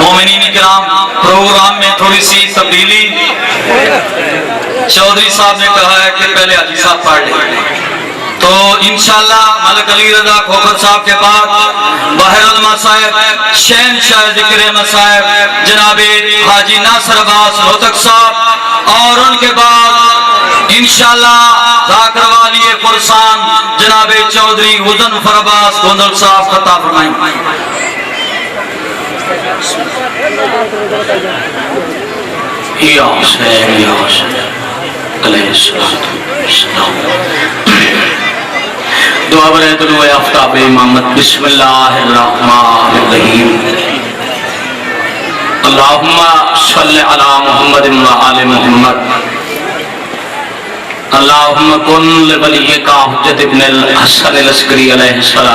مومنین کرام، پروگرام میں تھوڑی سی تبدیلی، چودھری صاحب نے کہا ہے کہ پہلے حاجی صاحب پڑھ لیں، تو انشاءاللہ ملک علی رضا کھوکھر صاحب کے بعد باہر المصائب شہنشاہ ذکر مصائب جناب حاجی ناصر عباس روہتک صاحب، اور ان کے بعد انشاءاللہ ذاکر والی فرسان جناب چودھری مظفر عباس گوندل صاحب خطاب فرمائیں۔ یا حسین یا حسین علیہ السلام۔ دعا برائے طلوع آفتاب امامت۔ بسم اللہ الرحمن الرحیم۔ اللہم صلی علی محمد و آل محمد۔ اللہم کن لولیک حجت ابن الحسن العسکری علیہ السلام